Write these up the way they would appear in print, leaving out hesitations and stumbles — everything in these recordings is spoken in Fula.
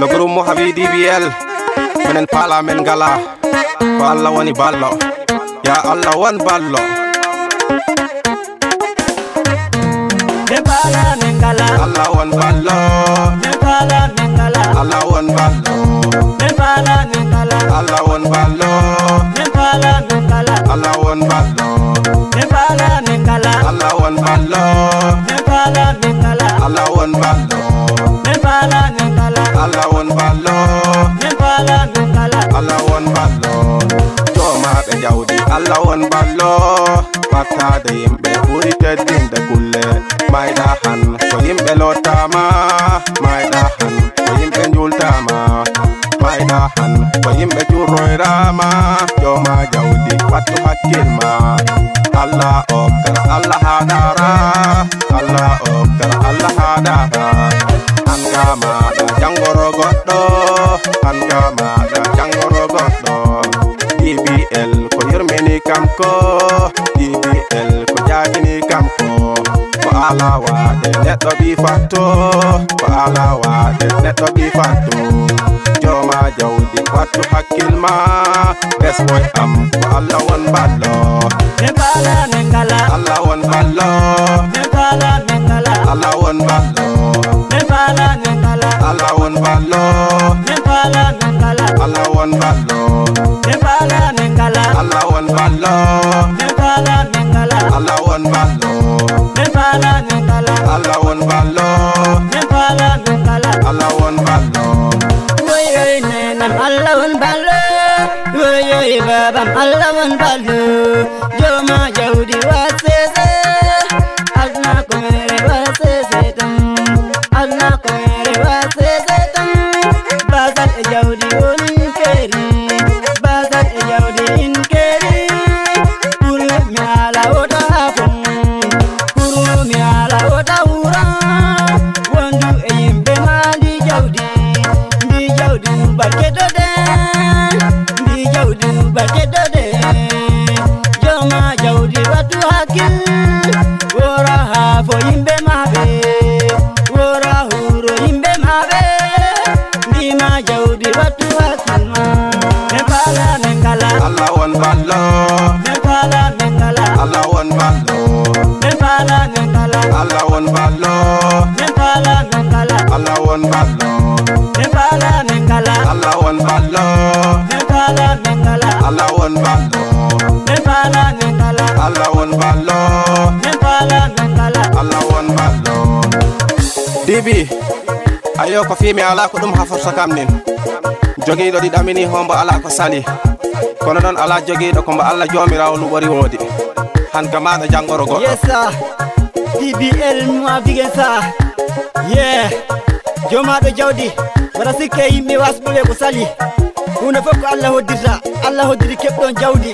no groupe Mouha DBL menen pala men gala ko Alla woni ballo ya Alla won ballo me pala men gala Alla won ballo me pala men gala Alla won ballo me pala men gala Alla won ballo me pala men gala Alla won ballo me pala men gala Alla won ballo me pala men gala Alla won ballo me pala men gala Alla won ballo me pala men gala Alla won ballo joma be jawdi Alla won ballo wattade yimɓe ɓuri teddinde kulle mayɗa han ko yimɓe lottama mayɗa han ko yimɓe jultama mayɗa han ko yimɓe curroyrama joma jawdi wattu hakkilma Allah okkara Allah haɗara Allah okkara Allah haɗara anga maɗa jangoro goɗɗo anga maɗa jangoro goɗɗo DBL ko yurmini kam ko DBL ko jagini kam ko ala wade neɗɗo ɓi fatto ko ala wade neɗɗo ɓi fatto joma jawdi wattu hakkilma resmoy am ko Allah won ballo me pala men gala Allah won ballo me pala men gala Allah won ballo me pala men gala Allah won ballo me pala men gala Allah won ballo me pala men gala Allah won ballo me pala men gala Allah won ballo me pala men gala Allah won ballo me pala men gala Allah won ballo woy nenam Allah won ballo woy babam Allah won ballo joma jawdi wasese alna ko mere wasese tam alna ko mere wasese tam basal e jawdi woni keri basal e jawdi in keri pur mi ala wota afon pur mi ala wota wura wondu e yimɓe ma ndi jawdi barkedode ndi jawdi barkedode joma jawdi wattu hakkil wora ha fo yimɓe maɓe wora huro yimɓe maɓe ndima jawdi wattu hakkil ma me pala men gala Allah won ballo me pala men gala Allah won ballo me pala men gala Allah won ballo me pala men gala Allah won ballo me pala men gala Allah won ballo me pala men gala Allah won ballo me pala men gala Allah won ballo me pala men gala Allah won ballo Dibi ayo ko fimi ala ko ɗum haforta kam nin jogiiɗo ɗi ɗamini hombo ala ko sali kono noon ala jogiiɗo ko mbo Allah jomirawo luɓori woodi han ka maɗa janggoro goɗɗo yes sir DBL Mouha bigen sa yeah jomaɗo jawdi wara sikke yimɓe wasɓuɓe ko sali hunde fof ko Allah hoddirta Allah hoddiri keɓɗon jawdi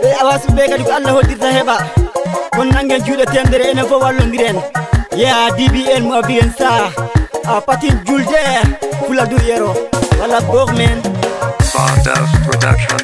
ɓe wasɓuɓe kadi ko Allah hoddirta heɓa kono nangen juuɗe tendere enen fof wallodiren yeah DBL Mouha bigen sa a patin julde Fouladpu yoro walla bog men Production.